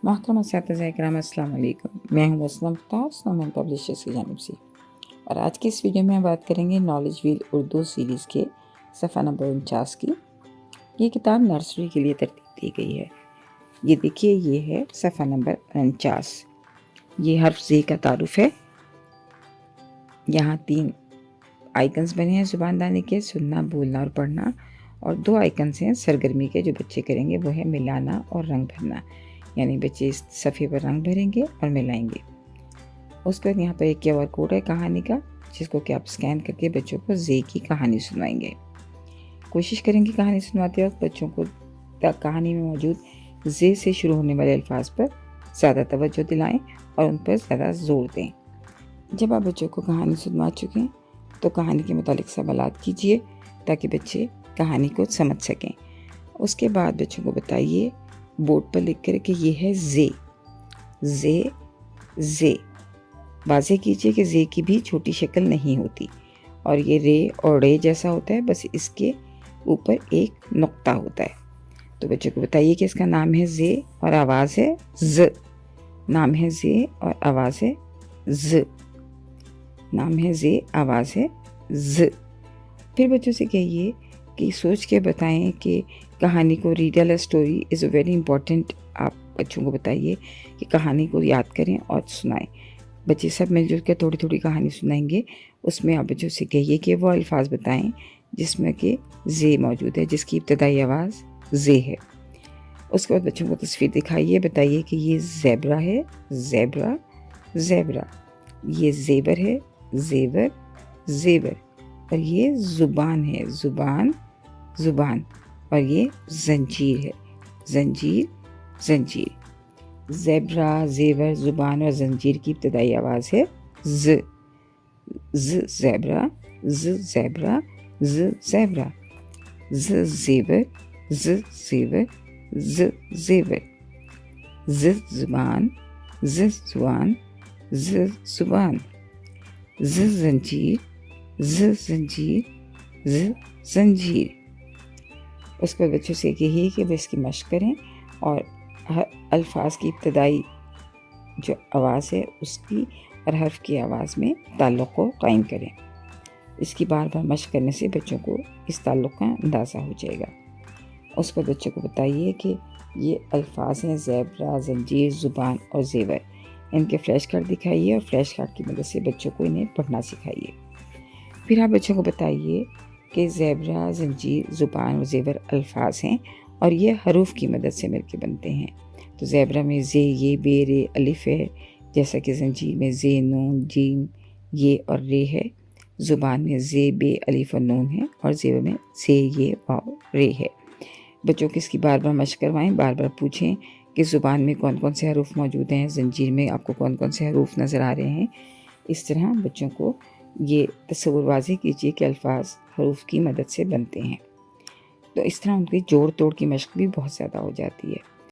محترم اساتذہ اکرام السلام علیکم، میں ہوں اسلم مختار سنومین پبلشرز کی جانب سے، اور آج کی اس ویڈیو میں ہم بات کریں گے نالج ویل اردو سیریز کے صفحہ نمبر 49 کی۔ یہ کتاب نرسری کے لیے ترتیب دی گئی ہے۔ یہ دیکھیے، یہ ہے صفحہ نمبر 49۔ یہ حرف زے کا تعارف ہے۔ یہاں 3 آئیکنز بنے ہیں زبان دانی کے: سننا، بولنا اور پڑھنا، اور 2 آئیکنز ہیں سرگرمی کے جو بچے کریں گے، وہ ہے ملانا اور رنگ بھرنا، یعنی بچے اس صفحے پر رنگ بھریں گے اور ملائیں گے۔ اس پر یہاں پر ایک QR کوڈ ہے کہانی کا، جس کو کہ آپ اسکین کر کے بچوں کو زے کی کہانی سنوائیں گے۔ کوشش کریں گے کہانی سنواتے وقت بچوں کو کہانی میں موجود زے سے شروع ہونے والے الفاظ پر زیادہ توجہ دلائیں اور ان پر زیادہ زور دیں۔ جب آپ بچوں کو کہانی سنوا چکیں تو کہانی کے متعلق سوالات کیجیے تاکہ بچے کہانی کو سمجھ سکیں۔ اس کے بعد بچوں کو بتائیے بورڈ پر لکھ کر کہ یہ ہے زے، زے، زے۔ واضح کیجیے کہ زے کی بھی چھوٹی شکل نہیں ہوتی اور یہ رے اور رے جیسا ہوتا ہے، بس اس کے اوپر ایک نقطہ ہوتا ہے۔ تو بچوں کو بتائیے کہ اس کا نام ہے زے اور آواز ہے ز۔ نام ہے زے اور آواز ہے ز۔ نام ہے زے، آواز ہے ز۔ پھر بچوں سے کہیے کہ سوچ کے بتائیں کہ کہانی کو riddle story is a very important. آپ بچوں کو بتائیے کہ کہانی کو یاد کریں اور سنائیں۔ بچے سب مل جل کے تھوڑی تھوڑی کہانی سنائیں گے۔ اس میں آپ بچوں سے کہیے کہ وہ الفاظ بتائیں جس میں کہ زے موجود ہے، جس کی ابتدائی آواز زے ہے۔ اس کے بعد بچوں کو تصویر دکھائیے، بتائیے کہ یہ زیبرا ہے، زیبرا، زیبرا۔ یہ زیور ہے، زیور، زیور۔ اور یہ زبان ہے، زبان، زبان۔ اور یہ زنجیر ہے، زنجیر، زنجیر۔ زیبرا، زیور، زبان اور زنجیر کی ابتدائی آواز ہے ز۔ ز زیبرا، ز زیبرا، ز زیبرا۔ ز زیور، ز زیور، ز زیور۔ ز زبان، ز زبان، ز زبان۔ ز زنجیر، ز زنجیر، ز زنجیر۔ اس کو بچوں سے کہیے کہ وہ اس کی مشق کریں اور ہر الفاظ کی ابتدائی جو آواز ہے اس کی اور حرف کی آواز میں تعلق کو قائم کریں۔ اس کی بار بار مشق کرنے سے بچوں کو اس تعلق کا اندازہ ہو جائے گا۔ اس پر بچوں کو بتائیے کہ یہ الفاظ ہیں زیبرا، زنجیر، زبان اور زیور۔ ان کے فلیش کارڈ دکھائیے اور فلیش کارڈ کی مدد سے بچوں کو انہیں پڑھنا سکھائیے۔ پھر آپ بچوں کو بتائیے کہ زیبرا، زنجیر، زبان اور زیور الفاظ ہیں اور یہ حروف کی مدد سے مل کے بنتے ہیں۔ تو زیبرا میں زے، یہ، بے، رے، الف ہے، جیسا کہ زنجیر میں زے، نون، جیم، یہ اور رے ہے۔ زبان میں زے، بے، الف اور نون ہے، اور زیور میں زے، یہ، واو، رے ہے۔ بچوں کو اس کی بار بار مشق کروائیں، بار بار پوچھیں کہ زبان میں کون کون سے حروف موجود ہیں، زنجیر میں آپ کو کون کون سے حروف نظر آ رہے ہیں۔ اس طرح بچوں کو یہ تصور واضح کیجیے کہ الفاظ حروف کی مدد سے بنتے ہیں۔ تو اس طرح ان کی جوڑ توڑ کی مشق بھی بہت زیادہ ہو جاتی ہے۔